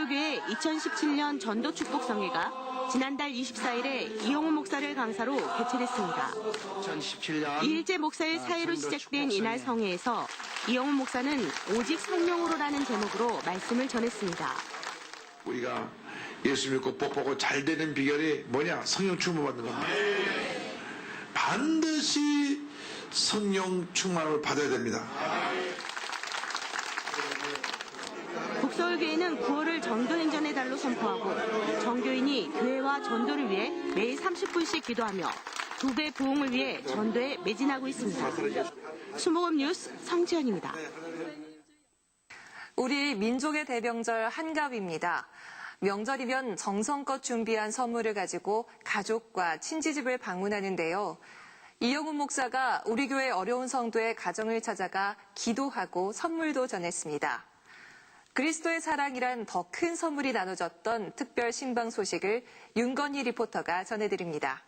복설교회 2017년 전도축복성회가 지난달 24일에 이영훈 목사를 강사로 개최됐습니다. 2017년 이일재 목사의 사회로 시작된 이날 성회에서 이영훈 목사는 오직 성령으로라는 제목으로 말씀을 전했습니다. 우리가 예수 믿고 복받고 잘 되는 비결이 뭐냐? 성령 충만 받는 겁니다. 반드시 성령 충만을 받아야 됩니다. 복서울교회는 9월을 전도행전의 달로 선포하고 정교인이 교회와 전도를 위해 매일 30분씩 기도하며 2배 부흥을 위해 전도에 매진하고 있습니다. 수목업 뉴스 성지연입니다. 우리 민족의 대명절 한가위입니다. 명절이면 정성껏 준비한 선물을 가지고 가족과 친지집을 방문하는데요. 이영훈 목사가 우리 교회 어려운 성도의 가정을 찾아가 기도하고 선물도 전했습니다. 그리스도의 사랑이란 더 큰 선물이 나눠졌던 특별 신방 소식을 윤건희 리포터가 전해드립니다.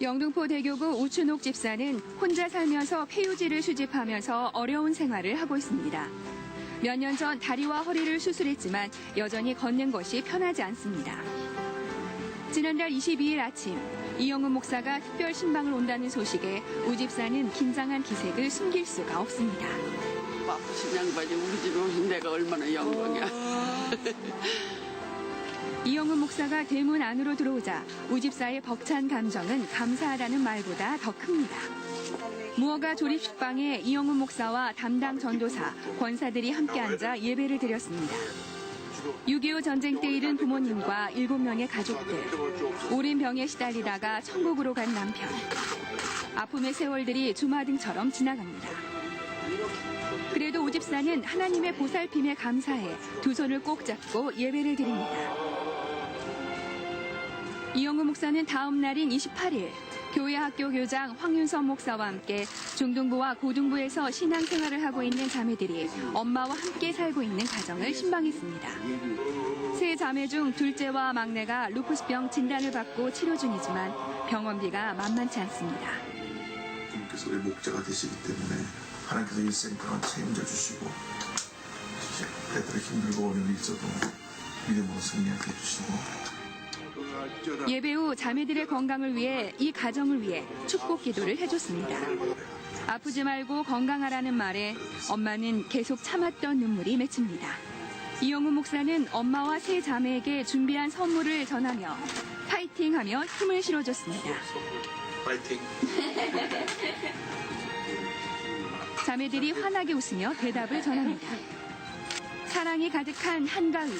영등포 대교구 우춘옥 집사는 혼자 살면서 폐유지를 수집하면서 어려운 생활을 하고 있습니다. 몇 년 전 다리와 허리를 수술했지만 여전히 걷는 것이 편하지 않습니다. 지난달 22일 아침 이영훈 목사가 특별 신방을 온다는 소식에 우 집사는 긴장한 기색을 숨길 수가 없습니다. 아프신 양반이 우리 집에 오신 내가 얼마나 영광이야. 이영훈 목사가 대문 안으로 들어오자 우 집사의 벅찬 감정은 감사하다는 말보다 더 큽니다. 무허가 조립식방에 이영훈 목사와 담당 전도사, 권사들이 함께 앉아 예배를 드렸습니다. 6.25 전쟁 때 잃은 부모님과 7명의 가족들, 오랜 병에 시달리다가 천국으로 간 남편. 아픔의 세월들이 주마등처럼 지나갑니다. 그래도 우 집사는 하나님의 보살핌에 감사해 두 손을 꼭 잡고 예배를 드립니다. 이영훈 목사는 다음 날인 28일 교회 학교 교장 황윤선 목사와 함께 중등부와 고등부에서 신앙생활을 하고 있는 자매들이 엄마와 함께 살고 있는 가정을 신방했습니다. 세 자매 중 둘째와 막내가 루푸스병 진단을 받고 치료 중이지만 병원비가 만만치 않습니다. 주님께서 우리 목자가 되시기 때문에 하나님께서 일생 동안 책임져 주시고 애들이 힘들고 어려움이 있어도 믿음으로 승리하게 해주시고 예배 후 자매들의 건강을 위해 이 가정을 위해 축복 기도를 해줬습니다. 아프지 말고 건강하라는 말에 엄마는 계속 참았던 눈물이 맺힙니다. 이영훈 목사는 엄마와 세 자매에게 준비한 선물을 전하며 파이팅하며 힘을 실어줬습니다. 파이팅! 자매들이 환하게 웃으며 대답을 전합니다. 사랑이 가득한 한가위.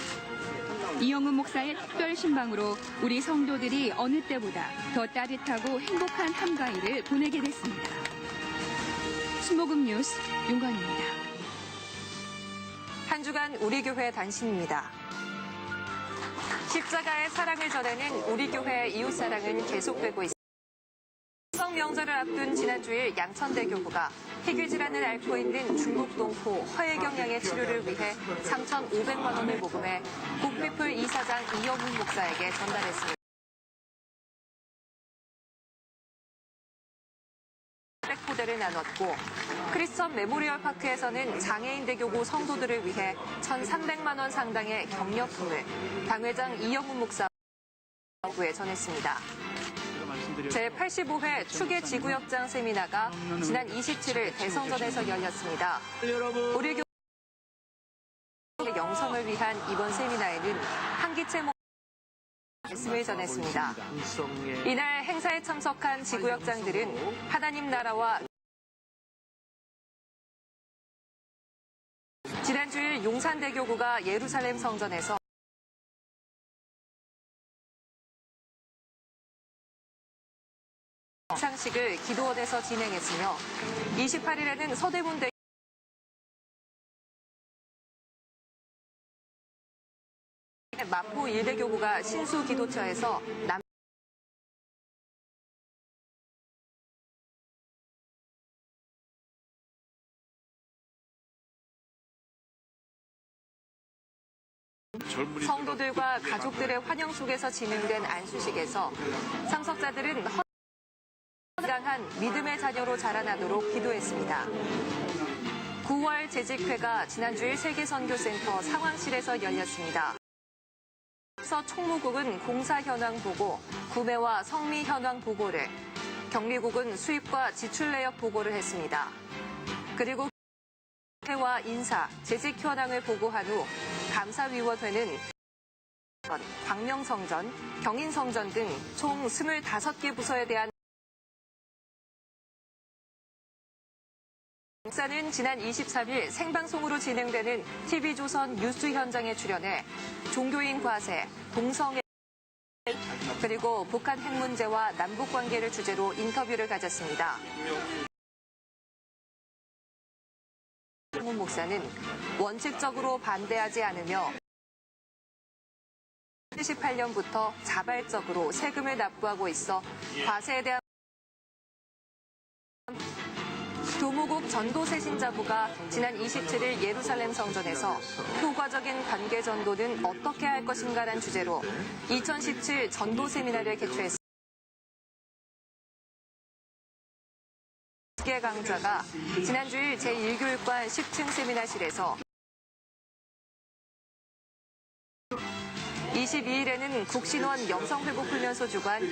이영훈 목사의 특별 신방으로 우리 성도들이 어느 때보다 더 따뜻하고 행복한 한가위를 보내게 됐습니다. 수목업 뉴스 윤건입니다. 한 주간 우리 교회 단신입니다. 십자가의 사랑을 전하는 우리 교회 이웃사랑은 계속되고 있습니다. 추석 명절을 앞둔 지난주일 양천대교구가 희귀 질환을 앓고 있는 중국 동포 허혜경 양의 치료를 위해 3,500만 원을 모금해 국피플 이사장 이영훈 목사에게 전달했습니다. 포대를 나눴고 크리스천 메모리얼 파크에서는 장애인대교구 성도들을 위해 1,300만 원 상당의 격려품을 당회장 이영훈 목사에 전했습니다. 제85회 추계 지구역장 세미나가 지난 27일 대성전에서 열렸습니다. 우리 교회 영성을 위한 이번 세미나에는 한기채 말씀을 전했습니다. 이날 행사에 참석한 지구역장들은 하나님 나라와 지난주일 용산대교구가 예루살렘 성전에서 시상식을 기도원에서 진행했으며 28일에는 서대문대 마포 일대교구가 신수기도처에서 성도들과 가족들의 환영 속에서 진행된 안수식에서 참석자들은 건강한 믿음의 자녀로 자라나도록 기도했습니다. 9월 재직회가 지난 주일 세계선교센터 상황실에서 열렸습니다. 서 총무국은 공사 현황 보고, 구매와 성미 현황 보고를, 경리국은 수입과 지출 내역 보고를 했습니다. 그리고 회와 인사, 재직 현황을 보고한 후 감사위원회는 광명성전, 경인성전 등 총 25개 부서에 대한 목사는 지난 23일 생방송으로 진행되는 TV조선 뉴스 현장에 출연해 종교인 과세, 동성애 그리고 북한 핵 문제와 남북 관계를 주제로 인터뷰를 가졌습니다. 홍 목사는 원칙적으로 반대하지 않으며 2018년부터 자발적으로 세금을 납부하고 있어 과세에 대한 교무국 전도세 신자부가 지난 27일 예루살렘 성전에서 효과적인 관계 전도는 어떻게 할 것인가란 주제로 2017 전도 세미나를 개최했습니다. 개 강좌가 지난 주일 제1교육관 10층 세미나실에서 22일에는 국신원 영성회복훈련소 주관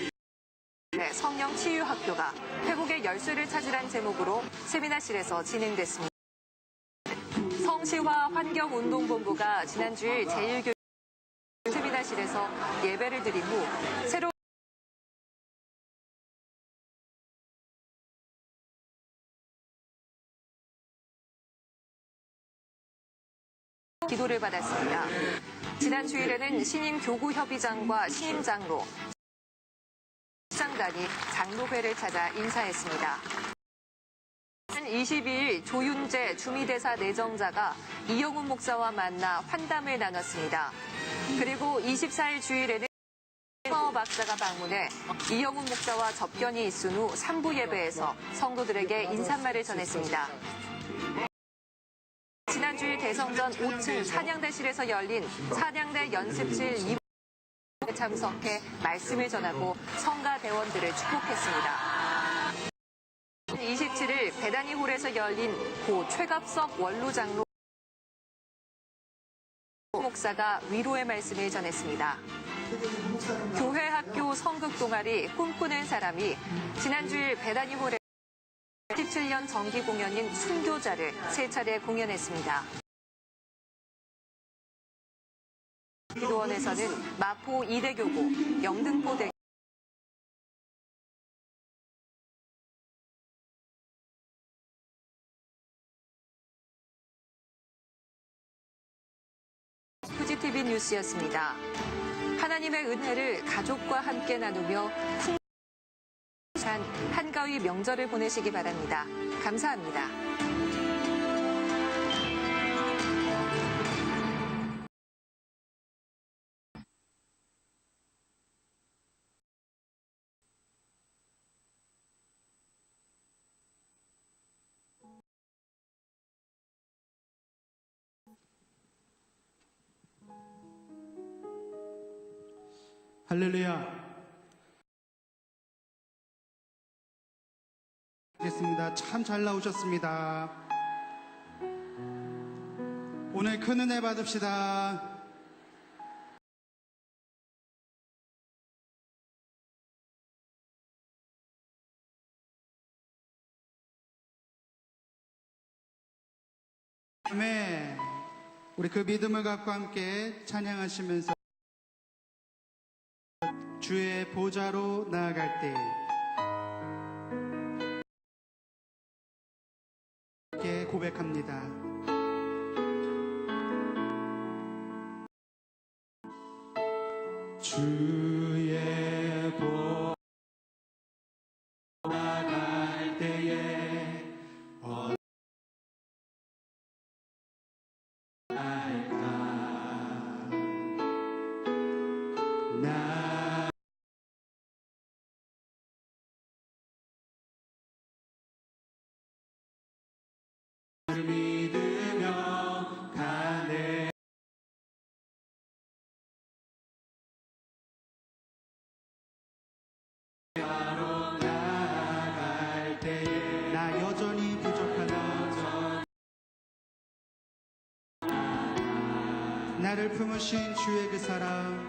성령치유학교가 회복의 열쇠를 찾으란 제목으로 세미나실에서 진행됐습니다. 성시화 환경운동본부가 지난 주일 제1교육 세미나실에서 예배를 드린 후 새로운 기도를 받았습니다. 지난 주일에는 신임 교구협의장과 신임장로, 장단이 장로회를 찾아 인사했습니다. 22일 조윤재 주미대사 내정자가 이영훈 목사와 만나 환담을 나눴습니다. 그리고 24일 주일에는 파워 박사가 방문해 이영훈 목사와 접견이 있은 후 3부 예배에서 성도들에게 인사말을 전했습니다. 지난 주일 대성전 5층 찬양대실에서 열린 찬양대 연습실 2부에 참석해 말씀을 전하고 성가 대원들을 축복했습니다. 27일 배다니 홀에서 열린 고 최갑석 원로장로 목사가 위로의 말씀을 전했습니다. 교회 학교 성극 동아리 꿈꾸는 사람이 지난 주일 배다니 홀에 17년 정기 공연인 순교자를 3차례 공연했습니다. 기도원에서는 마포 이대교고, 영등포 후지TV 뉴스였습니다. 하나님의 은혜를 가족과 함께 나누며 한가위 명절을 보내시기 바랍니다. 감사합니다. 할렐루야. 알겠습니다. 참 잘 나오셨습니다. 오늘 큰 은혜 받읍시다. 아멘. 우리 그 믿음을 갖고 함께 찬양하시면서 주의 보좌로 나아갈 때 고백합니다. 주의 보좌로 나아갈 때에 어떨까 믿으며 가네 바로 나아갈 때에 나 여전히 부족하다 나를 품으신 주의 그 사랑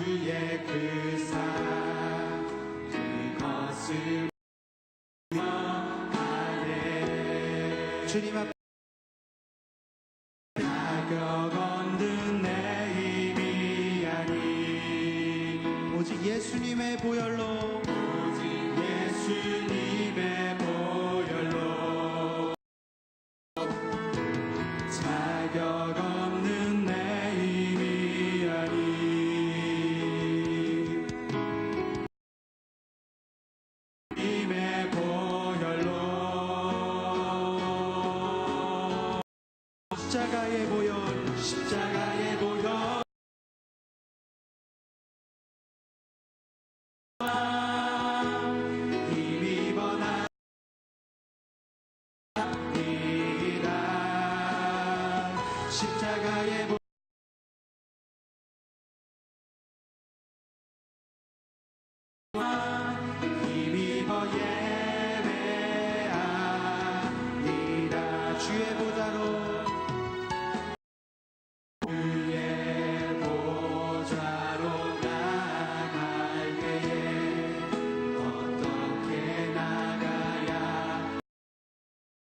주의 그 사랑 그것을 명하네 주님 앞에 자격 없는 내 힘이 아닌 오직 예수님의 보혈로 오직 예수님의 보혈로 자격 없는 내 힘이 아닌 주님의 보혈로 십자가의 보혈 십자가의 보혈 힘입어 나이다 십자가의 보혈